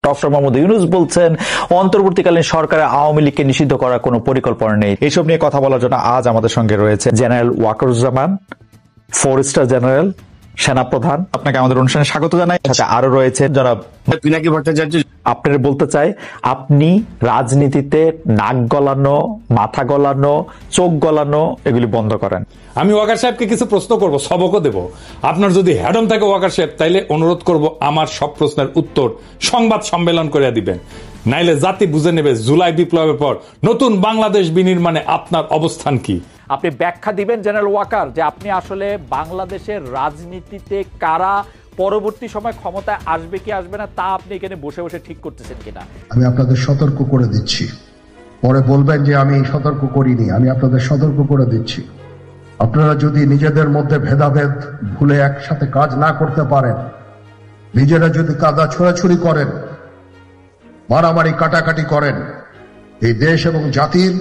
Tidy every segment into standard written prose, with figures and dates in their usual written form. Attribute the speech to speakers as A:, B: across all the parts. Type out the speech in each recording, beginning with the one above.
A: Doctor Mohammad Yunus বলছেন অন্তর্বর্তীকালীন সরকারের আওয়ামী লীগকে নিষিদ্ধ করার কোনো পরিকল্পনা নেই। এইসব নিয়ে কথা বলার জন্য আজ আমাদের সঙ্গে রয়েছে জেনারেল ওয়াকারুজ্জামান, 4 স্টার জেনারেল, সেনাপ্রধান। আপনাকে আমাদের অনুষ্ঠানে স্বাগত জানাই। আরো রয়েছে জনাব
B: পিনাকি ভট্টাচার্য।
A: আপনার বলতে চাই, আপনি রাজনীতিতে নাক গলানো, মাথা গলানো, চোখ গলানো এগুলি বন্ধ করেন।
C: আমি ওয়াকার সাহেবকে কিছু প্রশ্ন করব, সবকও দেব। আপনার যদি হ্যাডম থাকে ওয়াকার সাহেব, তাইলে অনুরোধ করব আমার সব প্রশ্নের উত্তর সংবাদ সম্মেলন করে দিবেন, নাইলে জাতি বুঝে নেবে জুলাই বিপ্লবের পর নতুন বাংলাদেশ বিনির্মাণে আপনার অবস্থান কি।
A: আপনি ব্যাখ্যা দিবেন জেনারেল ওয়াকার যে আপনি আসলে বাংলাদেশের রাজনীতিতে কারা পরবর্তী সময় ক্ষমতায় আসবে কি আসবে না তা আপনি এখানে বসে বসে ঠিক করতেছেন কিনা।
D: আমি আপনাদের সতর্ক করে দিচ্ছি, পরে বলবেন যে আমি সতর্ক করিনি। আমি আপনাদের সতর্ক করে দিচ্ছি, আপনারা যদি নিজেদের মধ্যে ভেদাভেদ ভুলে একসাথে কাজ না করতে পারেন, নিজেরা যদি কাদা ছোড়াছুড়ি করেন, মারামারি কাটাকাটি করেন, এই দেশ এবং জাতির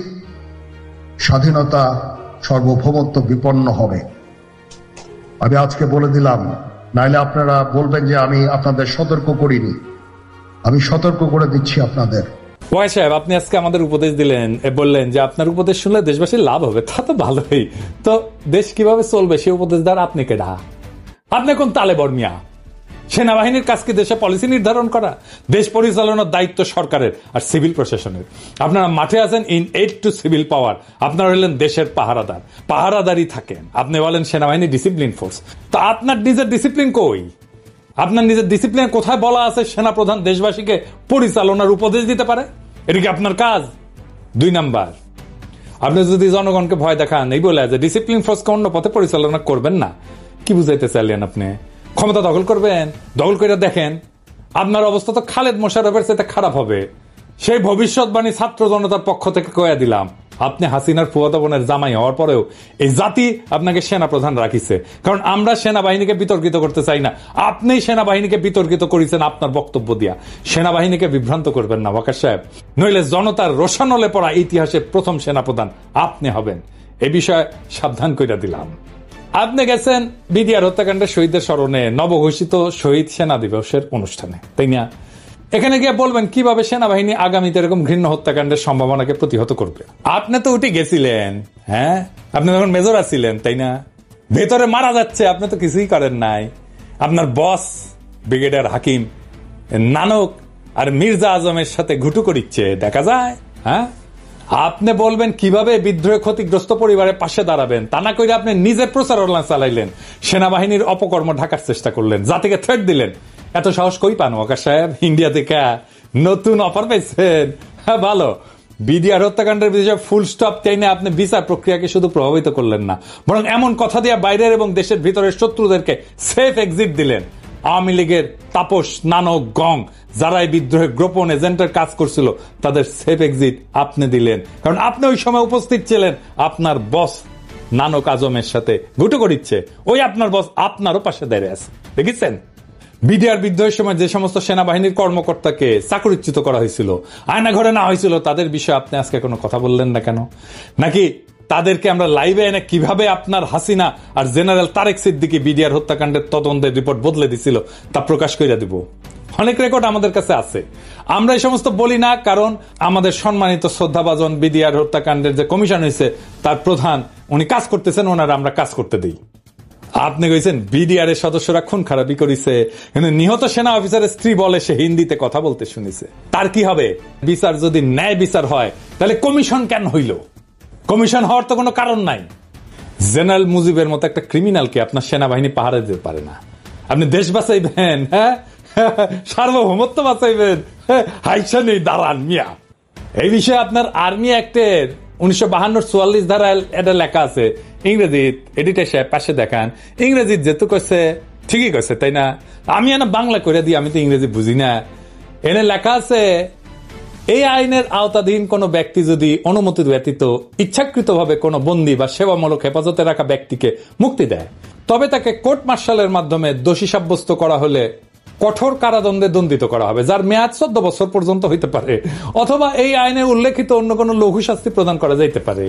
D: স্বাধীনতা সার্বভৌমত্ব বিপন্ন হবে। আমি আজকে বলে দিলাম, নাইলে আপনারা বলবেন যে আমি আপনাদের সতর্ক করিনি। আমি সতর্ক করে দিচ্ছি আপনাদের।
C: ওয়াই সাহেব, আপনি আজকে আমাদের উপদেশ দিলেন, বললেন যে আপনার উপদেশ শুনলে দেশবাসীর লাভ হবে। তা তো ভালোই, তো দেশ কিভাবে চলবে সে উপদেশ দেওয়ার আপনি কেডা? আপনি কোন তালে বর্মিয়া? সেনাবাহিনীর কাজকে দেশে পলিসি নির্ধারণ করা, দেশ পরিচালনার দায়িত্ব সরকারের আর সিভিল প্রশাসনের। আপনারা মাঠে আছেন ইন এইড টু সিভিল পাওয়ার। আপনারা হলেন দেশের পাহারাদার, পাহারাদারি থাকেন। আপনি বলেন সেনাবাহিনী ডিসিপ্লিন ফোর্স, তো আপনার নিজের ডিসিপ্লিন কই? আপনার নিজের ডিসিপ্লিন কোথায় বলা আছে সেনাপ্রধান দেশবাসীকে পরিচালনার উপদেশ দিতে পারে? এটা কি আপনার কাজ? 2 নাম্বার, আপনি যদি জনগণকে ভয় দেখান এই বলে যে ডিসিপ্লিন ফোর্সকে অন্য পথে পরিচালনা করবেন না, কি বুঝাইতে চাইলেন আপনি? ক্ষমতা দখল করবেন? দখল করে দেখেন আপনার অবস্থা তো খালেদ মোশাররফের সাথে খারাপ হবে। সেই ভবিষ্যৎবাণী ছাত্র জনতার পক্ষ থেকে কয়ে দিলাম। আপনি হাসিনার ফুয়াতো বোনের জামাই হওয়ার পরেও এই জাতি আপনাকে সেনাপ্রধান রাখিছে, কারণ আমরা সেনাবাহিনীকে বিতর্কিত করতে চাই না। আপনি সেনাবাহিনীকে বিতর্কিত করেছেন আপনার বক্তব্য দিয়া। সেনাবাহিনীকে বিভ্রান্ত করবেন না ওয়াকার সাহেব, নইলে জনতার রোশানলে পড়া ইতিহাসে প্রথম সেনাপ্রধান আপনি হবেন। এ বিষয়ে সাবধান করে দিলাম। আপনি গেছেন বিডিআর হত্যাকাণ্ডের শহীদদের স্মরণে নবঘোষিত শহীদ সেনা দিবসের অনুষ্ঠানে, তাই না? এখানে গিয়ে বলবেন কিভাবে সেনাবাহিনী আগামীতে এরকম ঘৃণ্য হত্যাকাণ্ডের সম্ভাবনাকে প্রতিহত করবে। আপনি তো উঠে গেছিলেন, হ্যাঁ, আপনি তখন মেজর আছিলেন, তাই না? ভেতরে মারা যাচ্ছে, আপনি তো কিছুই করেন নাই। আপনার বস ব্রিগেডিয়ার হাকিম নানক আর মির্জা আজমের সাথে ঘুটু করিচ্ছে, দেখা যায়। হ্যাঁ, আপনি বলবেন কিভাবে বিদ্রোহে ক্ষতিগ্রস্ত পরিবারের পাশে দাঁড়াবেন, তা না করে আপনি নিজের প্রচারণা চালাইলেন, সেনাবাহিনীর অপকর্ম ঢাকার চেষ্টা করলেন, জাতিকে থ্রেট দিলেন। এত সাহস কই পান ওয়াকার সাহেব? ইন্ডিয়া থেকে নতুন অফার পাইছেন? হ্যাঁ, ভালো। বিডিআর হত্যাকাণ্ডের বিষয়ে ফুল স্টপ চাইনে আপনি বিচার প্রক্রিয়াকে শুধু প্রভাবিত করলেন না, বরং এমন কথা দিয়ে বাইরের এবং দেশের ভিতরের শত্রুদেরকে সেফ এক্সিট দিলেন। আওয়ামী লীগের তাপস, নানক, গং যারা এই বিদ্রোহের গোপন এজেন্টের কাজ করছিল তাদের সেফ এক্সিট আপনি দিলেন, কারণ আপনি ওই সময় উপস্থিত ছিলেন। আপনার বস নানক আজমের সাথে ঘুটু করিচ্ছে, ওই আপনার বস আপনারও পাশে দাঁড়িয়ে আছে, দেখেছেন? বিডিআর বিদ্রোহের সময় যে সমস্ত সেনাবাহিনীর কর্মকর্তাকে চাকরিচ্যুত করা হয়েছিল, আয়না ঘরে না হয়েছিল, তাদের বিষয়ে আপনি আজকে কোনো কথা বললেন না কেন? নাকি তাদেরকে আমরা লাইভে এনে কিভাবে আপনার হাসিনা আর জেনারেল তারেক সিদ্দিকী বিডিআর হত্যাকাণ্ডের তদন্তের রিপোর্ট বদলে দিছিল তা প্রকাশ করে দিব? অনেক রেকর্ড আমাদের কাছে আছে। আমরা এই সমস্ত বলি না, কারণ আমাদের সম্মানিত শ্রদ্ধাভাজন বিডিআর হত্যাকাণ্ডের যে কমিশন হয়েছে তার প্রধান উনি কাজ করতেছেন, ওনারা আমরা কাজ করতে দিই। আপনি কইছেন বিডিআর এর সদস্যরা খুন খারাপি করেছে, কিন্তু নিহত সেনা অফিসারের স্ত্রী বলে সে হিন্দিতে কথা বলতে শুনেছে। তার কি হবে? বিচার যদি ন্যায় বিচার হয় তাহলে কমিশন কেন হইল? কমিশন হওয়ার তো কোনো কারণ নাই। জেনারেল মুজিবের মতো একটা ক্রিমিনালকে আপনার সেনাবাহিনী পাহারা দিতে পারে না। আপনি দেশ বাঁচাইবেন, হ্যাঁ, সার্বভৌমত্ব বাঁচাইবেন, হাইসা নেই দাঁড়ান মিয়া। এই বিষয়ে আপনার আর্মি অ্যাক্টের 1952-44 ধারায় এটা লেখা আছে ইংরেজিত। এডিটর সাহেব পাশে দেখান, ইংরেজিত যেহেতু কইছে ঠিকই কইছে, তাই না? আমি এনে বাংলা করে দিই, আমি তো ইংরেজি বুঝি না। এনে লেখা আছে, এই আইনের আওতাধীন কোনো ব্যক্তি যদি অনুমতি ব্যতীত ইচ্ছাকৃতভাবে কোনো বন্দী বা সেবামূলক হেফাজতে রাখা ব্যক্তিকে মুক্তি দেয়, তবে তাকে কোর্ট মার্শালের মাধ্যমে দোষী সাব্যস্ত করা হলে কঠোর কারাদণ্ডে দণ্ডিত করা হবে, যার মেয়াদ 14 বছর পর্যন্ত হইতে পারে, অথবা এই আইনে উল্লেখিত অন্য কোনো লঘু শাস্তি প্রদান করা যাইতে পারে।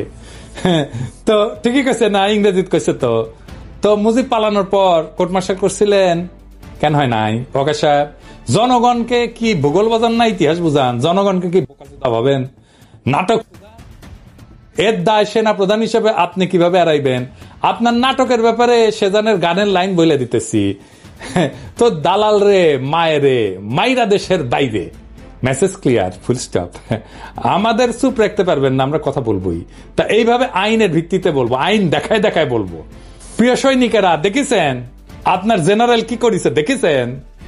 C: তো ঠিকই কইছে না? ইংরেজিত কইছে। তো মুজিব পালানোর পর কোর্ট মার্শাল করছিলেন, কেন হয় নাই ওয়াকার সাহেব? জনগণকে কি ভূগোল বাজান না ইতিহাস বুঝান? জনগণকে কি বোকাচোদা ভাবেন? নাটক এর দায় সেনা প্রধান হিসেবে আপনি কিভাবে এড়াইবেন? আপনার নাটকের ব্যাপারে সেজানের গানের লাইন বলে দিতেছি, তো দালাল রে মায়ের রে মাইরা দেশের বাইরে, মেসেজ ক্লিয়ার, ফুল স্টপ। আমাদের চুপ রাখতে পারবেন না, আমরা কথা বলবোই। তা এইভাবে আইনের ভিত্তিতে বলবো, আইন দেখায় দেখায় বলবো। প্রিয় সৈনিকেরা, দেখেছেন আপনার জেনারেল কি করেছে? দেখেছেন?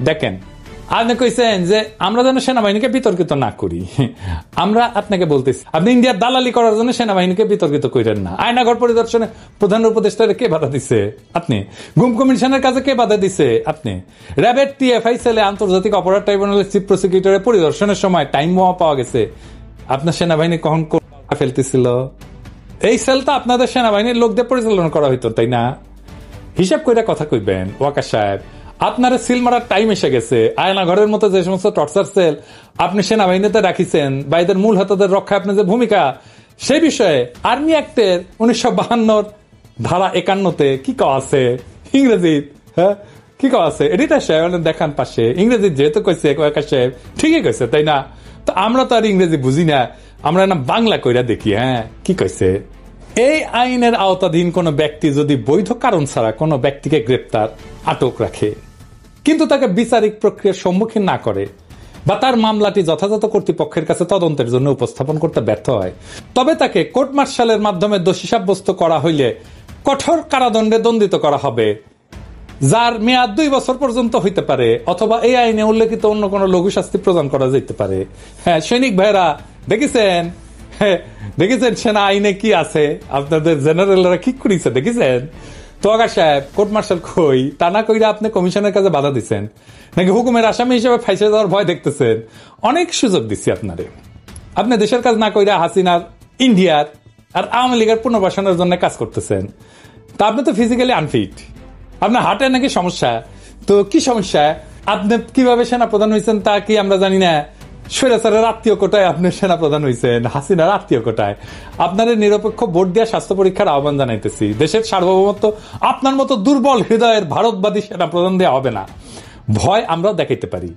C: দেখেন, আপনি কইছেন যে আমরা যেন সেনাবাহিনীকে বিতর্কিত না করি। আমরা আপনাকে বলতেছি, আপনি ইন্ডিয়ার দালালি করার জন্য সেনাবাহিনীকে বিতর্কিত করেন না। আয়নাঘর পরিদর্শনে প্রধান উপদেষ্টারে কে বাধা দিছে? আপনি। গুম কমিশনের কাছে কে বাধা দিছে? আপনি। র্যাবের টিএফআই সেলে আন্তর্জাতিক অপরাধ ট্রাইব্যুনালের চিফ প্রসিকিউটরের পরিদর্শনের সময় টাইম বোমা পাওয়া গেছে। আপনার সেনাবাহিনী কখন ফেলতেছিল? এই সেলটা আপনাদের সেনাবাহিনীর লোকদের পরিচালনা করা হইতো, তাই না? হিসাব করে কথা কইবেন ওয়াকার সাহেব। আপনার সিল মারার টাইম এসে গেছে। আয়না ঘরের মতো যে সমস্ত টর্চার সেল আপনি সেনাবাহিনীতে রাখিছেন বা এদের মূল হাতদের রক্ষায় আপনার যে ভূমিকা, সেই বিষয়ে আর্মি অ্যাক্টের 1952 ধারা 51-তে কি কওয়া আছে ইংরেজি? হ্যাঁ, কি কওয়া আছে? এডিটার সাহেব দেখান পাশে, ইংরেজি যেহেতু কইছে ওয়াকার সাহেব ঠিকই কইছে, তাই না? তো আমরা তো আর ইংরেজি বুঝি না, আমরা না বাংলা কইরা দেখি। হ্যাঁ, কি কইছে? এই আইনের আওতাধীন কোন ব্যক্তি যদি বৈধ কারণ ছাড়া কোন ব্যক্তিকে গ্রেপ্তার আটক রাখে, কিন্তু তাকে বিচারিক প্রক্রিয়ার সম্মুখীন না করে বা তার মামলাটি যথাযথ কর্তৃপক্ষের কাছে তদন্তের জন্য উপস্থাপন করতে ব্যর্থ হয়, তবে তাকে কোর্ট মার্শালের মাধ্যমে দোষী সাব্যস্ত করা হইলে কঠোর কারাদণ্ডে দণ্ডিত করা হবে, যার মেয়াদ 2 বছর পর্যন্ত হইতে পারে, অথবা এই আইনে উল্লেখিত অন্য কোনো লঘু শাস্তি প্রদান করা যেতে পারে। হ্যাঁ, সৈনিক ভাইরা, দেখেছেন? দেখেছেন সেনা আইনে কি আছে? আপনাদের জেনারেলরা কি করেছে দেখেছেন? তোয়াগা সাহেব, কোর্ট মার্শাল কই? তা না কইরা আপনি কমিশনের কাছে বাধা দিচ্ছেন নাকি হুকুমের আসামি হিসেবে ফাইসে যাওয়ার ভয় দেখতেছেন? অনেক সুযোগ দিচ্ছি আপনারে। আপনি দেশের কাজ না কইরা হাসিনার, ইন্ডিয়ার আর আওয়ামী লীগের পুনর্বাসনের জন্য কাজ করতেছেন। তা আপনি তো ফিজিক্যালি আনফিট, আপনার হার্টে নাকি সমস্যা। তো কি সমস্যা? আপনি কিভাবে সেনা প্রধান হয়েছেন তা কি আমরা জানি না? স্বৈরাচারের আত্মীয় কোটায় আপনি সেনা প্রধান হয়েছেন, হাসিনার আত্মীয় কোটায়। আপনার নিরপেক্ষ ভোট দেওয়া স্বাস্থ্য পরীক্ষার আহ্বান জানাইতেছি। দেশের সার্বভৌমত্ব আপনার মতো দুর্বল হৃদয়ের ভারতবাদী সেনা প্রধান দেওয়া হবে না। ভয় আমরাও দেখাইতে পারি,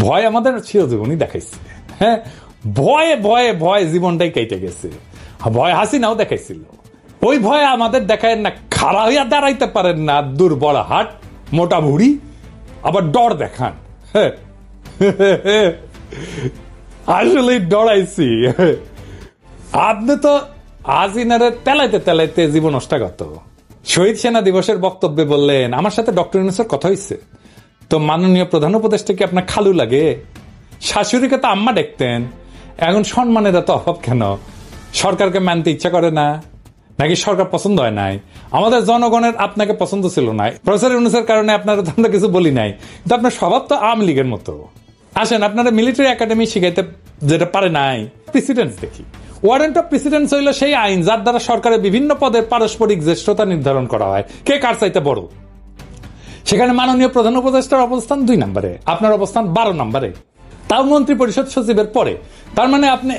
C: ভয় আমাদের চিরজীবনই দেখাইছে। হ্যাঁ, ভয়ে ভয়ে ভয় জীবনটাই কেটে গেছে। ভয় হাসিনাও দেখাইছিল, ওই ভয় আমাদের দেখায় না। খাড়া হইয়া দাঁড়াইতে পারেন না, দুর্বল হাট, মোটা ভুড়ি, আবার ডর দেখান। হ্যাঁ, আসলে ডরাইছি। আপনি তো হাসিনারে তেলাইতে তেলাইতে জীবন নষ্টাগত। শহীদ সেনা দিবসের বক্তব্যে বললেন আমার সাথে ডক্টর ইউনূসের কথা হয়েছে। তো মাননীয় প্রধান উপদেষ্টা কি আপনার খালু লাগে? শাশুড়িকে তো আম্মা দেখতেন। এখন সম্মানের এত অভাব কেন? সরকারকে মানতে ইচ্ছা করে না নাকি সরকার পছন্দ হয় নাই? আমাদের জনগণের আপনাকে পছন্দ ছিল না। প্রফেসর ইউনূসের কারণে আপনারা তো আমরা কিছু বলি নাই, কিন্তু আপনার স্বভাব তো আওয়ামী লীগের মতো। আসেন, আপনারা মিলিটারি একাডেমি শিখাইতে যেটা পারে নাই, প্রেসিডেন্স দেখি। ওয়ারেন্ট অফ প্রেসিডেন্স হইল সেই আইন যার দ্বারা সরকারের বিভিন্ন পদের পারস্পরিক জ্যেষ্ঠতা নির্ধারণ করা হয়, কে কার চাইতে বড়। সেখানে মাননীয় প্রধান উপদেষ্টার অবস্থান 2 নম্বরে, আপনার অবস্থান 12 নম্বরে, তাও মন্ত্রী পরিষদ সচিবের পরে। তার মানে আপনি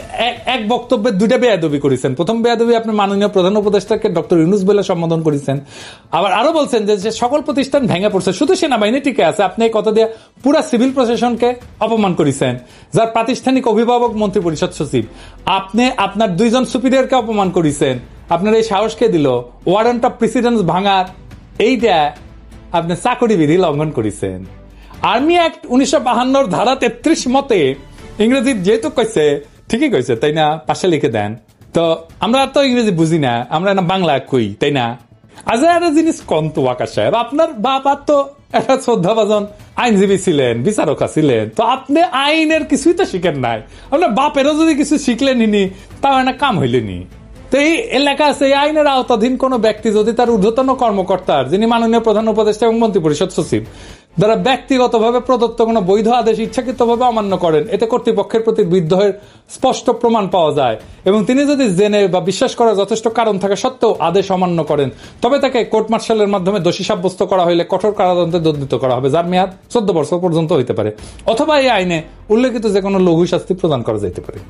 C: এক বক্তব্যে 2টা বেয়াদবি করেছেন। প্রথম বেয়াদবি আপনি মাননীয় প্রধান উপদেষ্টাকে ডক্টর ইউনূস বলে সম্বোধন করেছেন, আবার আরো বলছেন যে সকল প্রতিষ্ঠান ভেঙে পড়ছে, শুধু সেনাবাহিনী টিকে আছে। আপনি এই কথা দিয়ে পুরা সিভিল প্রশাসনকে অপমান করেছেন, যার প্রাতিষ্ঠানিক অভিভাবক মন্ত্রী পরিষদ সচিব। আপনি আপনার 2 জন সুপিরিয়রকে অপমান করেছেন। আপনার এই সাহসকে দিল ওয়ারেন্ট অফ প্রেসিডেন্স ভাঙার, এইটা আপনি চাকরি বিধি লঙ্ঘন করেছেন। আর্মি অ্যাক্ট 1952 ধারা 33 মতে, ইংরেজি যেহেতু কইছে ঠিকই কইছে, তাই না? পাশে লিখে দেন। তো আমরা তো ইংরেজি বুঝি না, আমরা না বাংলা কই, তাই না? আজ একটা জিনিস কন্ত ওয়াকার সাহেব, আপনার বাবা তো একটা শ্রদ্ধাভাজন আইনজীবী ছিলেন, বিচারকা ছিলেন। তো আপনি আইনের কিছুই তো শিখেন নাই। আপনার বাপেরও যদি কিছু শিখলেনি, তাও একটা কাম হইলেনি। তো এই এলাকা আছে, এই আইনের আওতাধীন কোন ব্যক্তি যদি তার ঊর্ধ্বতন কর্মকর্তার, যিনি মাননীয় প্রধান উপদেষ্টা এবং মন্ত্রী পরিষদ সচিব, যারা ব্যক্তিগতভাবে প্রদত্ত কোন বৈধ আদেশ ইচ্ছাকৃতভাবে অমান্য করেন, এতে কর্তৃপক্ষের প্রতি বিদ্রোহের স্পষ্ট প্রমাণ পাওয়া যায়, এবং তিনি যদি জেনে বা বিশ্বাস করার যথেষ্ট কারণ থাকা সত্ত্বেও আদেশ অমান্য করেন, তবে তাকে কোর্ট মার্শালের মাধ্যমে দোষী সাব্যস্ত করা হইলে কঠোর কারাদণ্ডে দণ্ডিত করা হবে, যার মেয়াদ 14 বছর পর্যন্ত হইতে পারে, অথবা এই আইনে উল্লেখিত যে কোনো লঘু শাস্তি প্রদান করা যেতে পারে।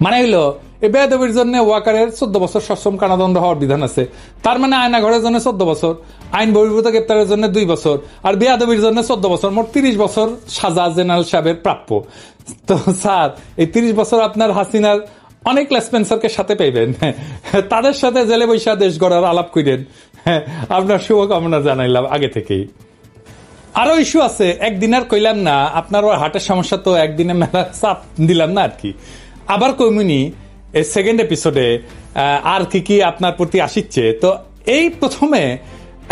C: মানে হইলো এই বেয়াদবির জন্য ওয়াকারের 14 বছর সশ্রম কারাদণ্ড হওয়ার বিধান আছে। তার মানে আয়না ঘরের জন্য 14 বছর, আইন বহির্ভূত গ্রেপ্তারের জন্য 2 বছর, আর বেয়াদবির জন্য 14 বছর, মোট 30 বছর সাজা জেনারেল সাহেবের প্রাপ্য। তো স্যার এই 30 বছর আপনার হাসিনার অনেক লেসপেন্সারকে সাথে পাইবেন, তাদের সাথে জেলে বৈশা দেশ গড়ার আলাপ করেন। আপনার শুভকামনা জানাইলাম আগে থেকেই। আরো ইস্যু আছে, একদিন আর কইলাম না, আপনার হার্টের সমস্যা তো একদিনে মেলা চাপ দিলাম না আর কি। আবার কইমুনি এই সেকেন্ড এপিসোডে আর কি কি আপনার প্রতি আসিচ্ছে। তো এই প্রথমে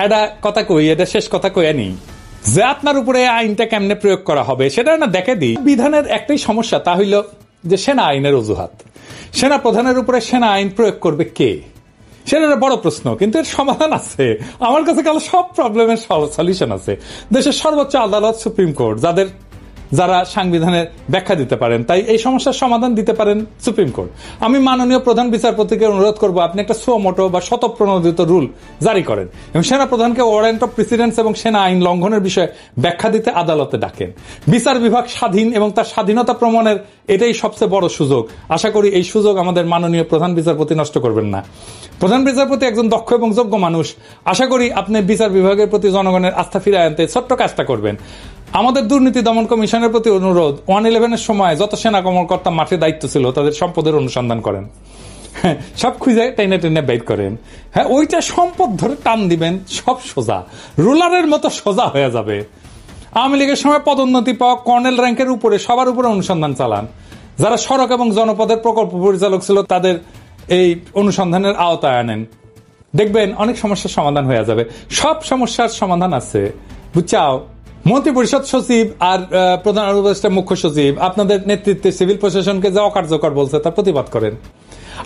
C: একটা কথা কই, এটা শেষ কথা কই আনি, যে আপনার উপরে আইনটা কেমনে প্রয়োগ করা হবে সেটা না দেখে দিই। বিধানের একটাই সমস্যা, তা হইল যে সেনা আইনের অজুহাত। সেনা প্রধানের উপরে সেনা আইন প্রয়োগ করবে কে, সেটা একটা বড় প্রশ্ন, কিন্তু এর সমাধান আছে। আমার কাছে কাল সব প্রবলেমের সলিউশন আছে। দেশের সর্বোচ্চ আদালত সুপ্রিম কোর্ট, যারা সাংবিধানের ব্যাখ্যা দিতে পারেন, তাই এই সমস্যার সমাধান দিতে পারেন সুপ্রিম কোর্ট। আমি মাননীয় প্রধান বিচারপতিকে অনুরোধ করব, আপনি একটা সুমোটো বা শতপ্রণোদিত রুল জারি করেন এবং সেনা প্রধানকে ওয়ারেন্ট অফ প্রেসিডেন্স এবং সেনা আইন লঙ্ঘনের বিষয়ে ব্যাখ্যা দিতে আদালতে ডাকেন। বিচার বিভাগ স্বাধীন এবং তার স্বাধীনতা প্রমাণের এটাই সবচেয়ে বড় সুযোগ। আশা করি এই সুযোগ আমাদের মাননীয় প্রধান বিচারপতি নষ্ট করবেন না। প্রধান বিচারপতি একজন দক্ষ এবং যোগ্য মানুষ। আশা করি আপনি বিচার বিভাগের প্রতি জনগণের আস্থা ফিরিয়ে আনতে ছোট্ট কাজটা করবেন। আমাদের দুর্নীতি দমন কমিশনের প্রতি অনুরোধ, 111-এর সময় যত সেনা কর্মকর্তা মাঠে দায়িত্ব ছিল তাদের সম্পদের অনুসন্ধান করেন, সব খুঁজে টেনে টেনে বের করেন। হ্যাঁ, ওইটা সম্পদ ধরে টান দিবেন, সব সোজা রোলারের মতো সোজা হয়ে যাবে। আওয়ামী লীগের সময় পদোন্নতি পাওয়া কর্নেল র্যাঙ্কের উপরে সবার উপরে অনুসন্ধান চালান। যারা সড়ক এবং জনপদের প্রকল্প পরিচালক ছিল তাদের এই অনুসন্ধানের আওতায় আনেন, দেখবেন অনেক সমস্যার সমাধান হয়ে যাবে। সব সমস্যার সমাধান আছে, বুঝছাও। মন্ত্রী পরিষদ সচিব আর প্রধান উপদেষ্টা মুখ্য সচিব আপনাদের নেতৃত্বে সিভিল প্রশাসনকে যা অকার্যকর বলছে তার প্রতিবাদ করেন।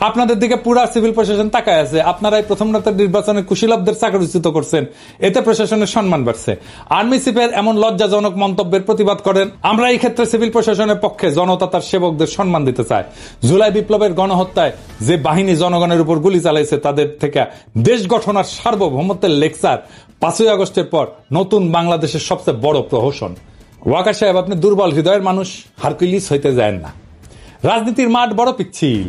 C: আপনাদের দিকে পুরা সিভিল প্রশাসন তাকায় আছে। আপনারাই প্রথম রাতের নির্বাচনে কুশীলবদের চাকরিচ্যুত করছেন, এতে প্রশাসনের সম্মান বাড়ছে। আর্মি চিফের এমন লজ্জাজনক মন্তব্যের প্রতিবাদ করেন। আমরা এই ক্ষেত্রে সিভিল প্রশাসনের পক্ষে, জনতা তার সেবকদের সম্মান দিতে চায়। জুলাই বিপ্লবের গণহত্যায় যে বাহিনী জনগণের উপর গুলি চালাইছে তাদের থেকে দেশ গঠন আর সার্বভৌমত্বের লেকচার 5ই আগস্টের পর নতুন বাংলাদেশের সবচেয়ে বড় প্রহসন। ওয়াকার সাহেব, আপনি দুর্বল হৃদয়ের মানুষ, হারকুলিস হইতে যায় না। রাজনীতির মাঠ বড় পিচ্ছিল,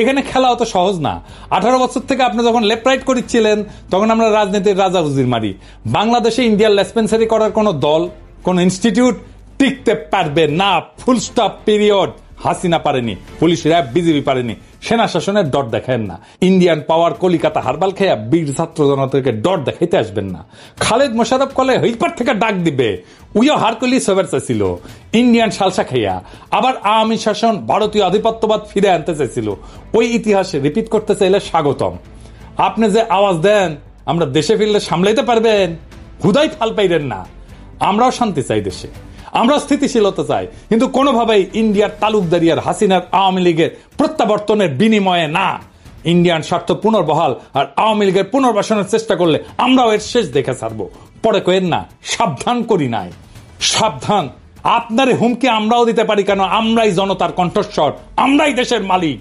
C: এখানে খেলা অত সহজ না। 18 বছর থেকে আপনি যখন লেফট রাইট করেছিলেন তখন আমরা রাজনীতির রাজা উজির মারি। বাংলাদেশে ইন্ডিয়ার লেসপেন্সারি করার কোন দল, কোন ইনস্টিটিউট টিকতে পারবে না। Full stop, period. হাসিনা পারেনি, পুলিশ, র্যাব, বিজিবি পারেনি। সেনা শাসনের ডট দেখান না। ইন্ডিয়ান পাওয়ার কলিকাতা হারবাল খেয়া বীর ছাত্র জনতাকে ডট দেখাইতে আসবেন না। খালেদ মোশাররফ কলে হইপার থেকে ডাক দিবে, উইও হারকুলিস হবার চাইছিল ইন্ডিয়ান সালসা খাইয়া। আবার আওয়ামী শাসন, ভারতীয় আধিপত্যবাদ ফিরে আনতে চাইছিল। ওই ইতিহাসে রিপিট করতে চাইলে স্বাগতম। আপনি যে আওয়াজ দেন আমরা দেশে ফিরলে সামলাইতে পারবেন, হুদাই ফাল পাইলেন না। আমরাও শান্তি চাই দেশে, আমরা স্থিতিশীলতা চাই, কিন্তু কোনোভাবেই ইন্ডিয়ার তালুকদারি আর হাসিনার আওয়ামী লীগের প্রত্যাবর্তনের বিনিময়ে না। ইন্ডিয়ান স্বার্থ পুনর্বহাল আর আওয়ামী লীগের পুনর্বাসনের চেষ্টা করলে আমরাও এর শেষ দেখে ছাড়বো। পরে কয়েন না, সাবধান করি নাই, সাবধান। আপনার হুমকি আমরাও দিতে পারি, কেন আমরাই জনতার কণ্ঠস্বর, আমরাই দেশের মালিক।